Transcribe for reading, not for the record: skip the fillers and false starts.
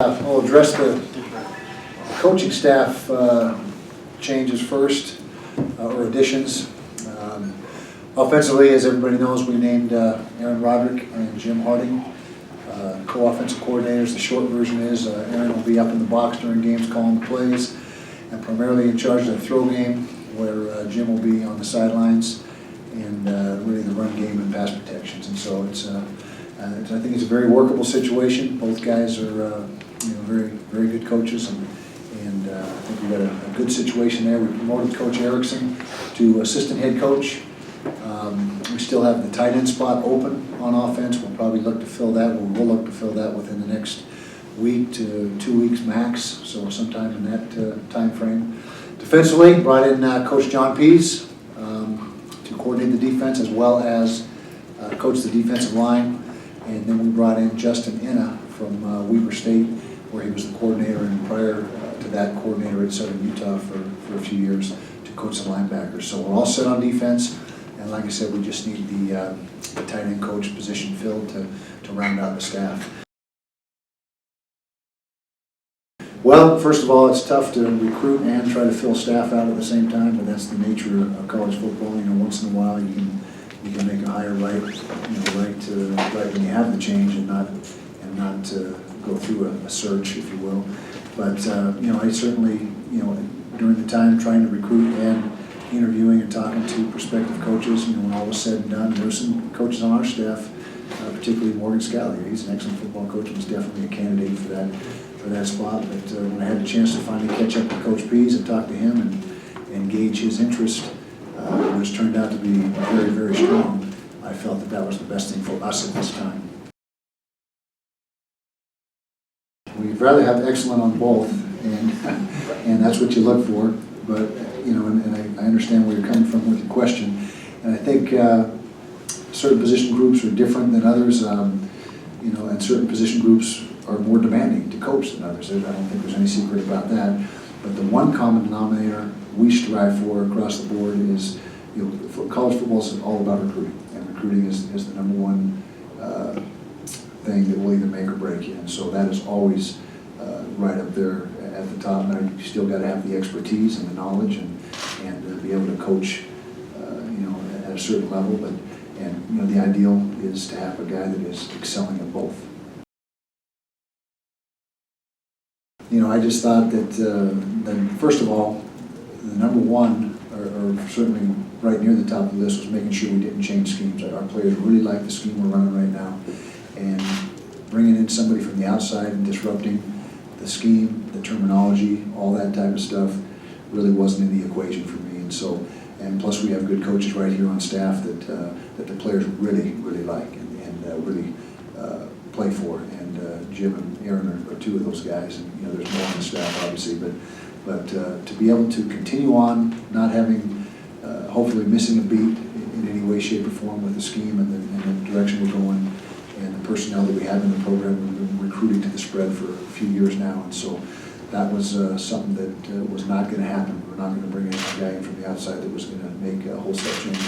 I'll address the coaching staff changes first, or additions. Offensively, as everybody knows, we named Aaron Roderick and Jim Harding co-offensive coordinators. The short version is Aaron will be up in the box during games calling the plays and primarily in charge of the throw game, where Jim will be on the sidelines and really the run game and pass protections. And so I think it's a very workable situation. Both guys are very good coaches, and I think we've got a good situation there. We promoted Coach Erickson to assistant head coach. We still have the tight end spot open on offense. We'll probably look to fill that. We'll look to fill that within the next week to 2 weeks max, so sometime in that time frame. Defensively, brought in Coach John Pease to coordinate the defense as well as coach the defensive line. And then we brought in Justin Inna from Weber State, where he was the coordinator, and prior to that, coordinator at Southern Utah for a few years to coach the linebackers. So we're all set on defense, and like I said, we just need the tight end coach position filled to round out the staff. Well, first of all, it's tough to recruit and try to fill staff out at the same time, but that's the nature of college football. Once in a while you can make a hire right when you have the change and not go through a search, if you will. But I certainly during the time trying to recruit and interviewing and talking to prospective coaches, when all was said and done, there were some coaches on our staff, particularly Morgan Scally. He's an excellent football coach and was definitely a candidate for that spot. But when I had the chance to finally catch up with Coach Pease and talk to him and gauge his interest, which turned out to be very, very strong, I felt that was the best thing for us at this time. We'd rather have excellent on both, and that's what you look for. But and I understand where you're coming from with your question, and I think certain position groups are different than others. And certain position groups are more demanding to coach than others. I don't think there's any secret about that. But the one common denominator we strive for across the board is, college football is all about recruiting, and recruiting is the number one thing that will either make or break you. And so that is always right up there at the top. Now, you still got to have the expertise and the knowledge and be able to coach, at a certain level. But the ideal is to have a guy that is excelling at both. I just thought that first of all, the number one, or certainly right near the top of the list, was making sure we didn't change schemes. Our players really like the scheme we're running right now, and bringing in somebody from the outside and disrupting the scheme, the terminology, all that type of stuff really wasn't in the equation for me. And plus we have good coaches right here on staff that the players really, really like and really play for. And Jim and Aaron are two of those guys, and there's more on the staff obviously, but to be able to continue on not having hopefully missing a beat in any way, shape, or form with the scheme and the direction we're going and the personnel that we have in the program. We've been recruiting to the spread for a few years now, and so that was something that was not going to happen. We're not going to bring in a guy in from the outside that was going to make a whole step change.